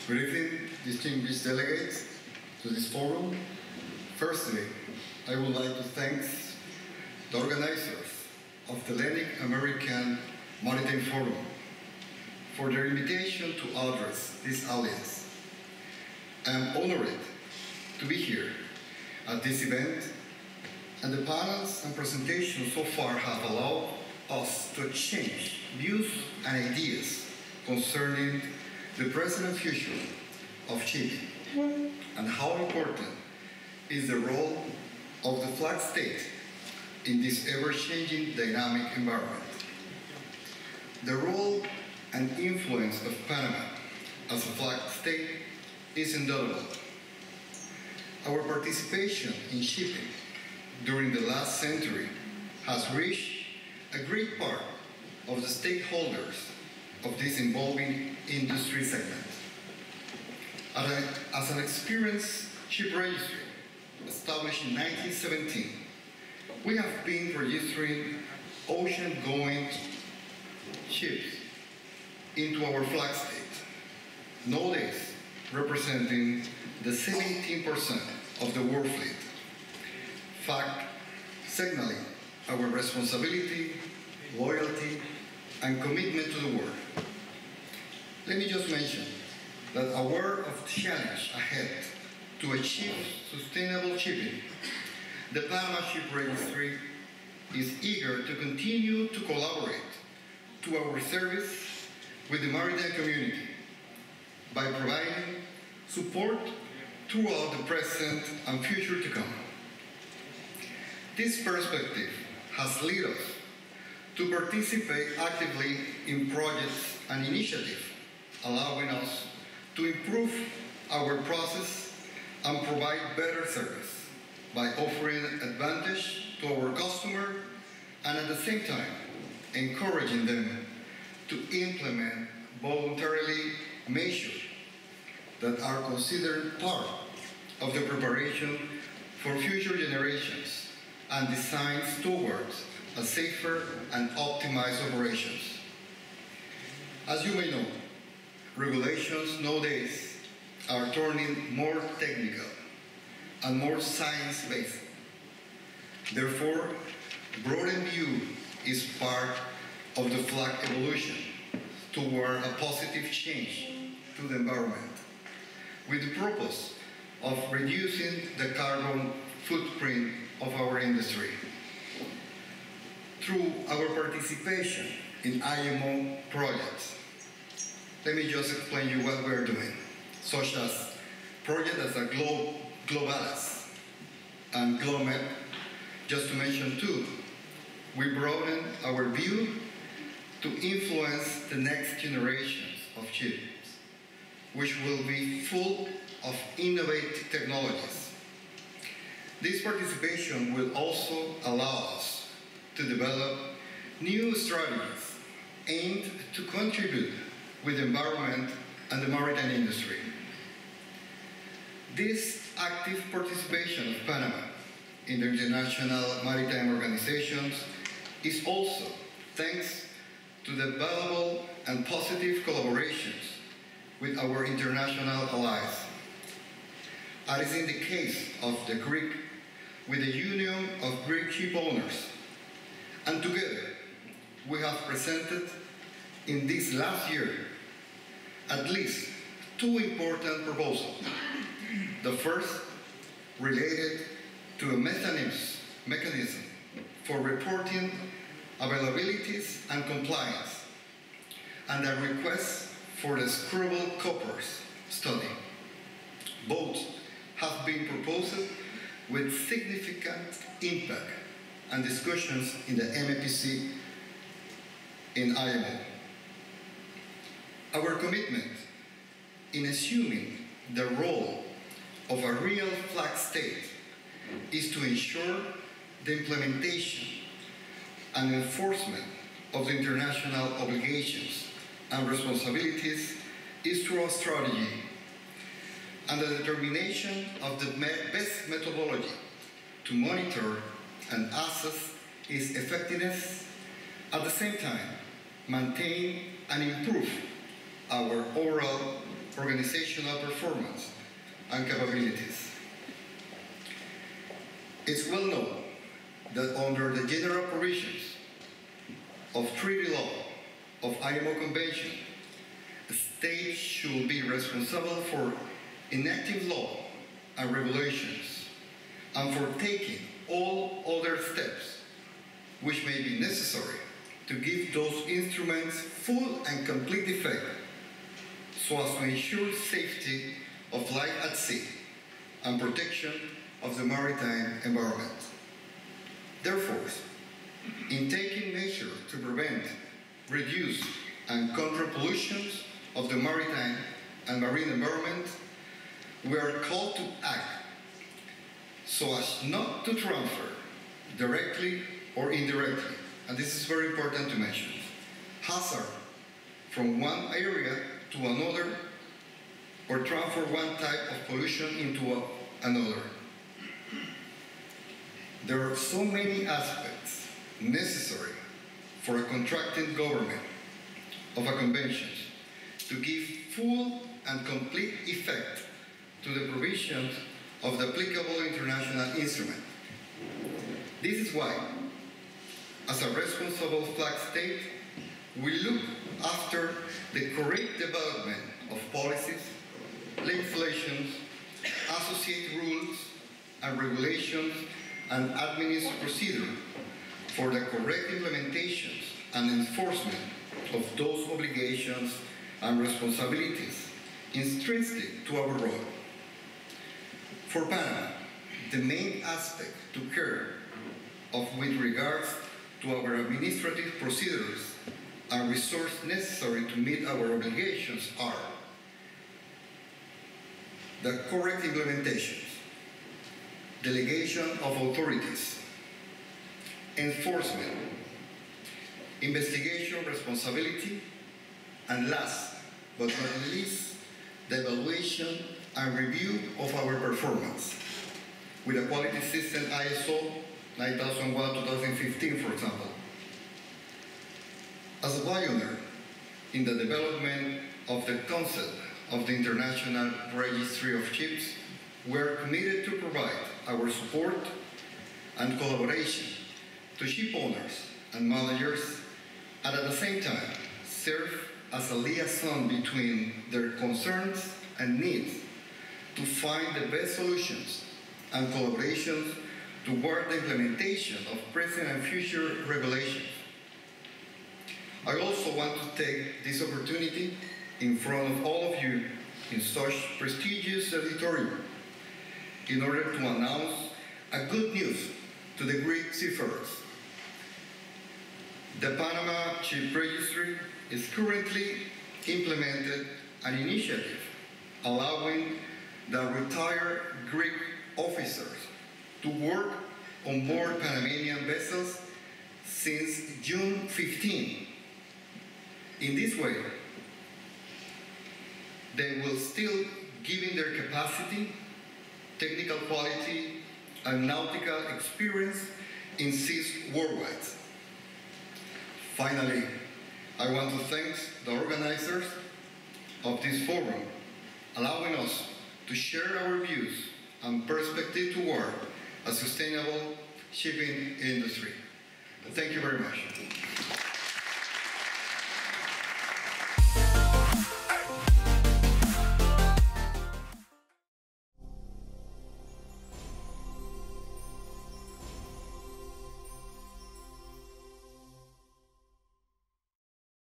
Good evening, distinguished delegates to this forum. Firstly, I would like to thank the organizers of the Hellenic American Maritime Forum for their invitation to address this audience. I am honored to be here at this event, and the panels and presentations so far have allowed us to exchange views and ideas concerning the present and future of shipping and how important is the role of the flag state in this ever-changing dynamic environment. The role and influence of Panama as a flag state is indelible. Our participation in shipping during the last century has reached a great part of the stakeholders of this evolving industry segment. As an experienced ship registry established in 1917, we have been registering ocean-going ships into our flag state, nowadays representing the 17% of the world fleet. Fact, signaling our responsibility, loyalty, and commitment to the world. Let me just mention that aware of the challenge ahead to achieve sustainable shipping, the Panama Ship Registry is eager to continue to collaborate to our service with the maritime community by providing support throughout the present and future to come. This perspective has led us to participate actively in projects and initiatives, allowing us to improve our process and provide better service by offering advantage to our customer and at the same time encouraging them to implement voluntarily measures that are considered part of the preparation for future generations and designs towards a safer and optimized operations. As you may know, regulations nowadays are turning more technical and more science-based. Therefore, broadened view is part of the flag evolution toward a positive change to the environment, with the purpose of reducing the carbon footprint of our industry. Through our participation in IMO projects, let me just explain you what we're doing, such as projects as a Globalis and Glomet, just to mention two. We broaden our view to influence the next generations of ships, which will be full of innovative technologies. This participation will also allow us to develop new strategies aimed to contribute with the environment and the maritime industry. This active participation of Panama in the international maritime organizations is also thanks to the valuable and positive collaborations with our international allies. As in the case of the Greek, with the Union of Greek Ship Owners, and together we have presented in this last year at least two important proposals. The first related to a mechanism for reporting availabilities and compliance, and a request for the scrubbable coppers study. Both have been proposed with significant impact and discussions in the MEPC in IMO. Our commitment in assuming the role of a real flag state is to ensure the implementation and enforcement of the international obligations and responsibilities is through a strategy and the determination of the best methodology to monitor and assess its effectiveness, at the same time maintain and improve our overall organizational performance and capabilities. It's well known that under the general provisions of treaty law of IMO Convention, states should be responsible for enacting law and regulations and for taking all other steps which may be necessary to give those instruments full and complete effect so as to ensure safety of life at sea and protection of the maritime environment. Therefore, in taking measures to prevent, reduce, and control pollutions of the maritime and marine environment, we are called to act so as not to transfer directly or indirectly, and this is very important to mention, hazard from one area to another or transfer one type of pollution into another. There are so many aspects necessary for a contracting government of a convention to give full and complete effect to the provisions of the applicable international instrument. This is why, as a responsible flag state, we look after the correct development of policies, legislations, associated rules and regulations, and administrative procedure for the correct implementations and enforcement of those obligations and responsibilities intrinsic to our role. For Panama, the main aspect to care of with regards to our administrative procedures and resources necessary to meet our obligations are the correct implementations, delegation of authorities, enforcement, investigation responsibility, and last but not least, the evaluation and review of our performance with a quality system ISO 9001-2015, for example. As a pioneer in the development of the concept of the International Registry of Ships, we are committed to provide our support and collaboration to ship owners and managers, and at the same time serve as a liaison between their concerns and needs to find the best solutions and collaborations toward the implementation of present and future regulations. I also want to take this opportunity in front of all of you in such prestigious auditorium in order to announce a good news to the Greek seafarers. The Panama Ship Registry is currently implemented an initiative allowing the retired Greek officers to work on board Panamanian vessels since June 15. In this way, they will still given their capacity, technical quality, and nautical experience in seas worldwide. Finally, I want to thank the organizers of this forum, allowing us to share our views and perspective toward a sustainable shipping industry. Thank you very much.